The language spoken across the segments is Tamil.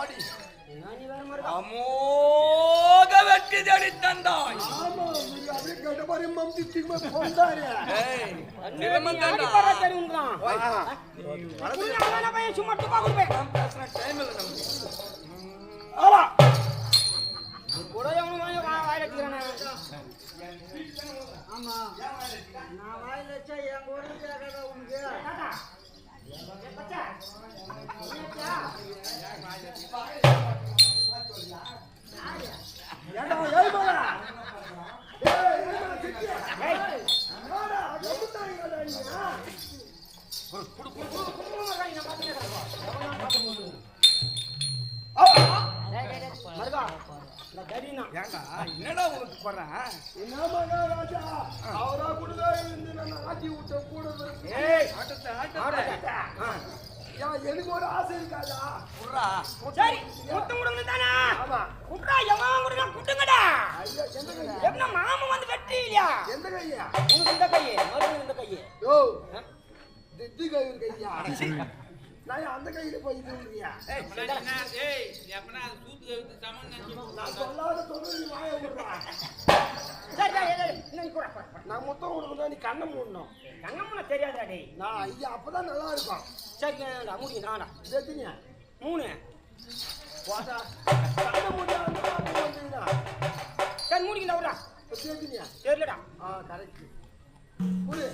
ஆடி அமோக வெற்றி தேடி தந்தாய். என்னடா உனக்கு போறேன் எனக்கு ஒரு ஆசை இருக்காதா? சரி முத்தம் கொடுங்க தானே குட்ரா எவன் கொடுங்க குட்டுங்கடா. என்ன மாமன் வந்து வெற்றி இல்லையா? எந்த கையா? உனக்கு இந்த கையே மறுபடியும் இந்த கையே. யோ தித்தி கை கையா? நான் அந்த கையில போய் இதுங்கயா. ஏய் எப்பனா சூத்து சமன் நான் சொல்லாத சொல்றது வாயை விடுறா. சரி சரி இன்னைக்கு கூட நான் மொத்தம் கொடுக்கணும் நீ கண்ணை மூடணும். கண்ணம்மா தெரியாதா டேய்? நான் ஐயா அப்பதான் நல்லா இருக்கும். சரி முடி நானா சேர்த்துங்க 3 வாடா கண்ணை மூடா. சரி முடிக்கல விடுறா. சேர்த்துங்க தெரியலடா. கரெக்ட் புடி.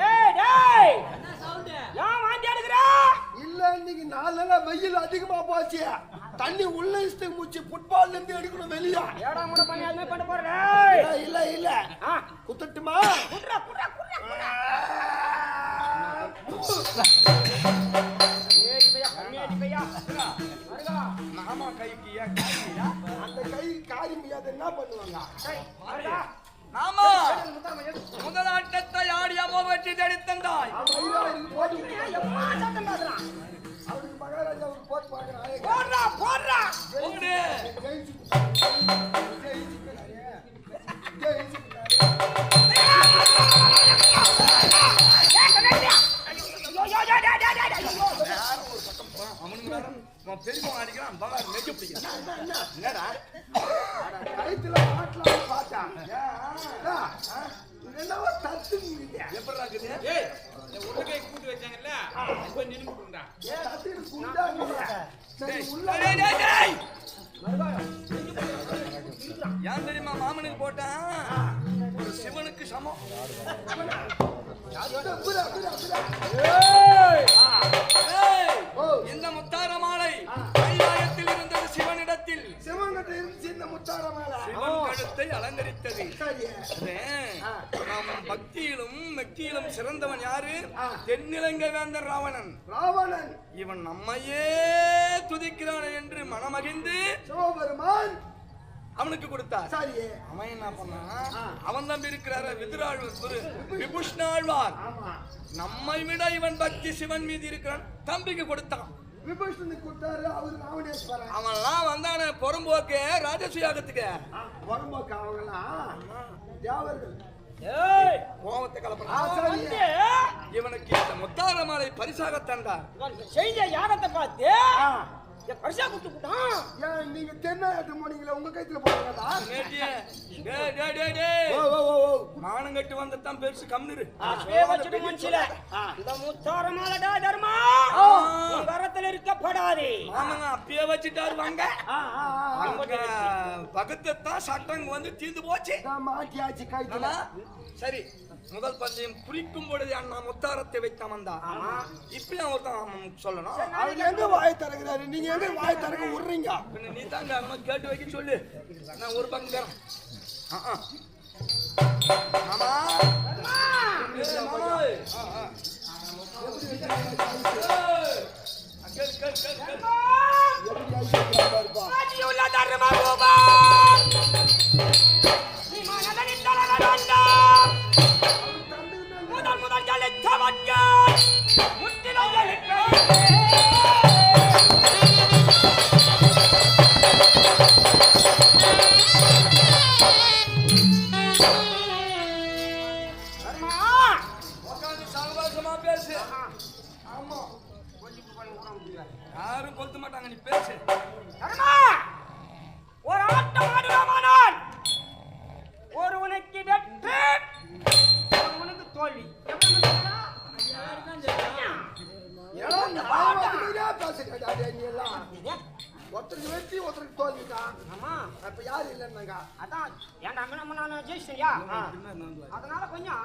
ஏய் டேய் என்ன சவுண்ட்? ஏன் வாந்தி எடுக்குற? இல்ல இன்னைக்கு 4 நாளா வெயில் அதிகமா போச்சு. தண்ணி உள்ள இஷ்ட மூச்சு ஃபுட்பால்ல இருந்து எடுக்கணும் வெளிய. ஏடா முட பண்ணி அதுமே பண்ண போற டேய். இல்ல இல்ல குத்தட்டுமா? குட்ரா குட்ரா குட்ரா. ஏய் பையா கம்மியாடி பையா. மருகா மாமா கைக்கு ஏன் காரியா? அந்த கை காரி முடியாது என்ன பண்ணுவாங்க? சரி மருகா ஆமா முதலாட்டத்தை ஆடி அமோக வெற்றி தேடி தந்தாய். எம்மா சத்தம் பேசுறான். அவருக்கு மகாராஜாவுக்கு போட்டு பார்க்கறான். போடுறா போடுறா போடு. பெரியவங்க அடிக்கிறான் பகார் நெஞ்சு பிடிக்கிறான். என்னடா கைத்துல மாட்டலாம் பார்த்தா என்னவோ தத்துங்க எப்படா இருக்குது? ஏய் இந்த உலகை கூட்டி வச்சாங்கல்ல இப்ப நின்னு போடுடா. தத்தில குண்டாங்க. சரி உள்ள டேய் டேய் டேய் மருகா யார் தெரியுமா மாமனுக்கு போட்டான் ஒரு சிவனுக்கு சமம். இந்த முத்தார மாலை கைலாயத்தில் இருந்தது சிவனிடத்தில். சிவன்கிட்ட இருந்துச்சு இந்த முத்தார மாலை. சிவன் கழுத்தை அலங்கரித்தது. சரி நம் பக்தியிலும் மெக்தியிலும் சிறந்தவன் யாரு? தென்னிலங்கை வேந்தன் ராவணன். ராவணன் இவன் நம்மையே துதிக்கிறான் என்று மனமகிழ்ந்து சிவபெருமான் அவனுக்கு கொடுத்தார். சரி அவன் என்ன பண்ணான்? அவன் தம்பி இருக்கிறார விபூஷணாழ்வார். நம்மை விட இவன் பக்தி சிவன் மீது இருக்கிறான், தம்பிக்கு கொடுத்தான். விபூஷணுக்கு கொடுத்தாரு. அவரு ராவணேஸ்வரன். அவன்லாம் வந்தானே பொறம்போக்கு ராஜசுயாகத்துக்கு. பொறம்போக்கு அவங்களாம் தேவர்கள். ஏய் கோவத்தை கலப்பறான். இவனுக்கு இந்த முத்தார மாலை பரிசாக தந்தார். செய்த யாகத்தை பார்த்து பரிசா கொடுத்துட்டான். ஏன் நீங்க தென்னாட்டு போனீங்களா? உங்க கைத்துல போறீங்களா? மானம் கட்டி வந்ததான் பெருசு கம்மிரு. அப்படியே வச்சுட்டு மனுஷில இந்த முத்தார மாலடா தர்மா வரத்துல இருக்கப்படாதே. ஆமாங்க அப்பயே வச்சுட்டாரு. வாங்க பகத்தான் சட்டங்க வந்து தீர்ந்து போச்சு. மாட்டியாச்சு கைத்துல. சரி முதல் பந்தயம் குறிக்கும் பொழுது அண்ணா முத்தாரத்தை வைத்தான் வந்தா. இப்பயும் ஒருத்தான் சொல்லணும். அவர் எங்க வாய் திறக்கிறாரு? நீங்க எங்க வாய் திறக்க விடுறீங்க? நீ தாங்க கேட்டு வைக்க சொல்லு. நான் ஒரு பக்கம் தரேன். மாமா பேசு. ஆமா யாரும் கொளுத்த மாட்டாங்க, நீ பேசு. தர்மா, ஒரு ஆட்டம் ஆடுவாமானால் ஒருவனுக்கு வெற்றி, ஒருவனுக்கு தோல்வி. ஏன்னா நான் வந்துட்டே பேசுறேன்டா டேய் நீ எல்லாம். ஒருத்தருக்கு வெற்றி ஒருத்தருக்கு தோல்விதான். ஆமா, அப்ப யாரு இல்லன்னாங்க? அதான் ஏன்டா நம்ம நான் ஜெயிச்சியா, அதனால கொஞ்சம்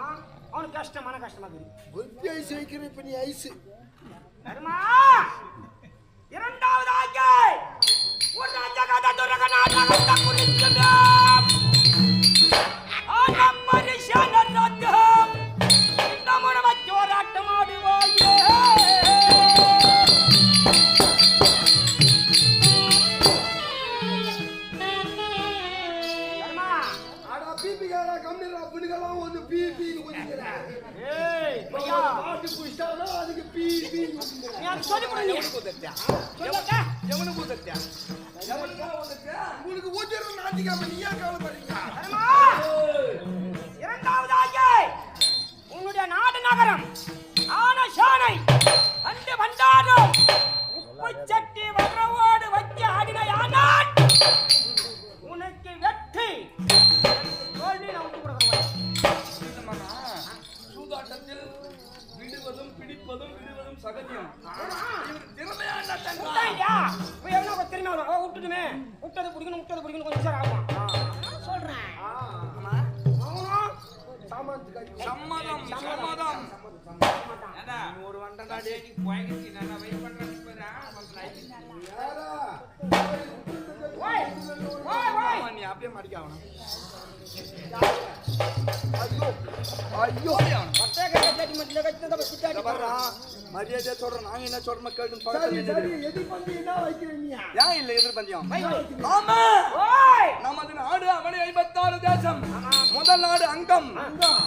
அவனுக்கு கஷ்டமான கஷ்டமா இருக்கு. வெற்றி ஐஸ் வைக்கிற இப்ப நீ ஐஸ். தர்மா, இரண்டாவதாக ஒரு ராஜகாத துரகநாதகத்த குறிக்கிறோம். ஆனம் பரிசன ரத்தம் இந்த மனவ போராட்டம் ஆடுவாயே. தர்மா, ஆடா பிபிகாரா கம்மிரா புடிகலாம் வந்து பிபி குடிக்குற. ஏய் ஐயா, பாட்டு குடிச்சானா அதுக்கு பிபி குடிக்குற. நீ அது சொல்லி போடு. நீ கூத்தத்தியா? சொல்லட்டா? எவனு கூத்தத்தியா? எவனுக்கா கூத்தத்தியா? உங்களுக்கு ஊத்திர நாட்டிக்காம நீ ஏன் கவலைப்படுறீங்க? தர்மா, இரண்டாவதாக உன்னுடைய நாடு நகரம் ஆனசானை அண்டு பண்டாரும் உப்பு சட்டி வரவோடு வச்சு ஆடினாயானால் உனக்கு வெற்றி, தோல்வி நான் விட்டு கொடுக்கிறேன். இல்லம்மாண்ணா, சூதாட்டத்தில் விடுவதும் பிடிப்பதும் விடுவதும் சகஜம். இவர் திறமையான தங்கா. விட்டாயா? இப்ப எவனோ ஒரு திரும்பி வரும். விட்டுட்டுமே, விட்டது பிடிக்கணும் கொஞ்சம் சார் ஆகும். நான் சொல்றேன். ஆமா. அவனும் சாமான்த்துக்கு சம்மதம் சம்மதம். ஏண்டா, ஒரு வண்டடா டேய், நீ போய்கிட்டு நான் வெயிட் பண்றேன் இப்பதான் வந்து யாரா? ஓய் ஓய் ஓய், ஆமா, நீ அப்படியே மடிக்க ஆகணும். ஐயோ ஐயோ பத்தே கட்டி மத்தியில கட்டி தான் சுத்தாடி வர்றா மரியாதையா சொல்றேன். நாங்க என்ன சொல்றோம் கேட்டு சரி பக்கத்துல சரி நின்னு. எது பண்ணி என்ன வைக்கிறீங்க? ஏன் இல்ல எதிர்பந்தியம்? ஆமா, ஓய் நமது நாடு அவனை 56 தேசம். முதல் நாடு அங்கம்.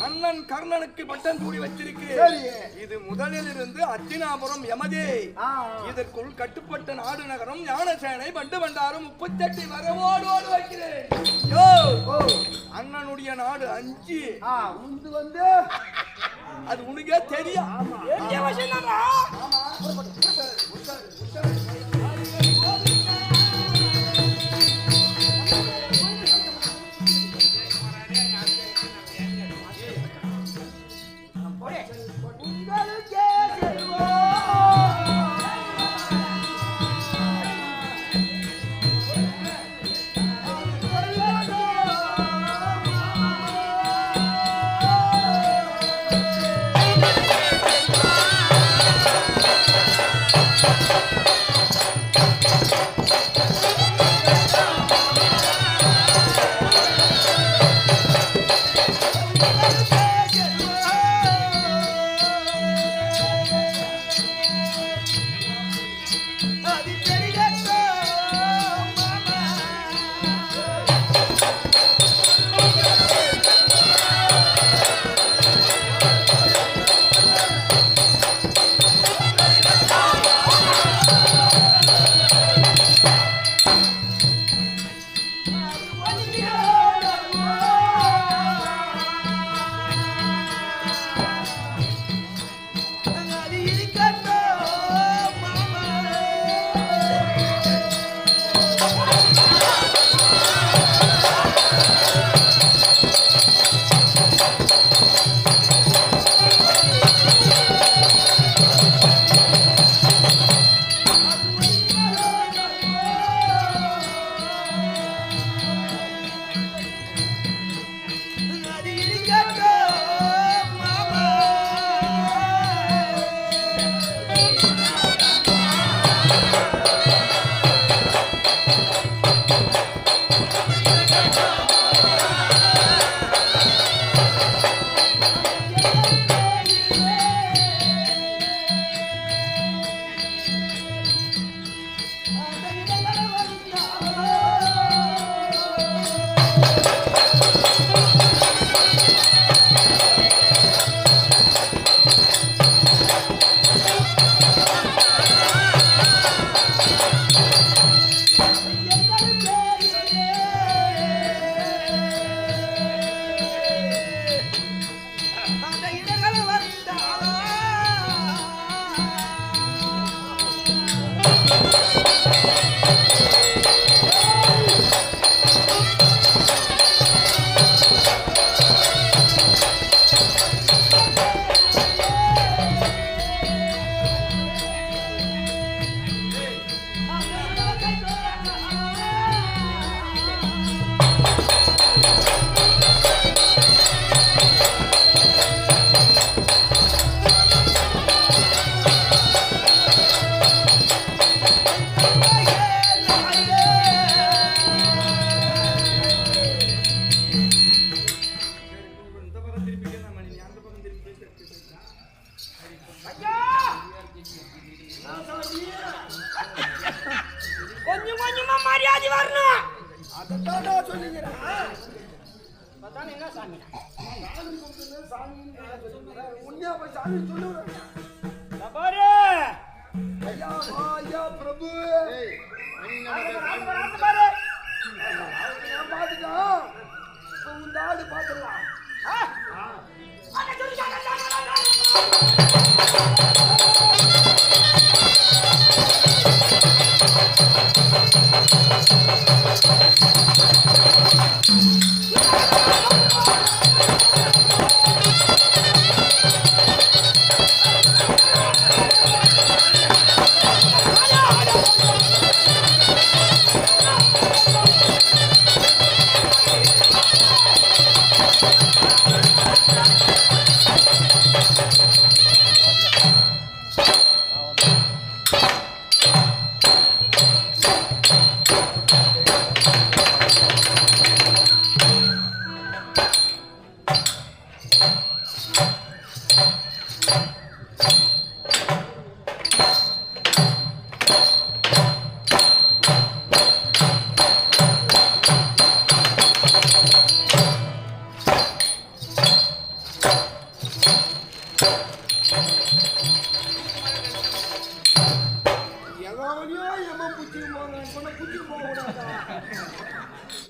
அண்ணன் கர்ணனுக்கு பட்டன் கூடி வச்சிருக்கு. சரி. இது முதலில் இருந்து அத்தினாபுரம் யமதே. இதற்குள் கட்டுப்பட்ட நாடு நகரம் ஞானசேனை பண்டு பண்டாரும் 38 வரவோடு ஓடு வைக்கிறேன். யோ, அண்ணனுடைய நாடு 5. உந்து வந்து அது உனக்கே தெரியும். எங்க வச்சிருந்தாடா? உங்களுக்கே செல்வம். அப்ப சாமி சொல்லுவேன். இதோ பாரு ஐயா வா ஐயா பிரபு. ஆத்து பாரு நான் பாத்துட்டேன். இப்ப உங்க ஆடு பாத்துடலாம். அட சொல்லிட்டாங்க எவனையோ எவன் புடிச்சிட்டு போறான். புடிச்சிட்டு போக கூடாதா?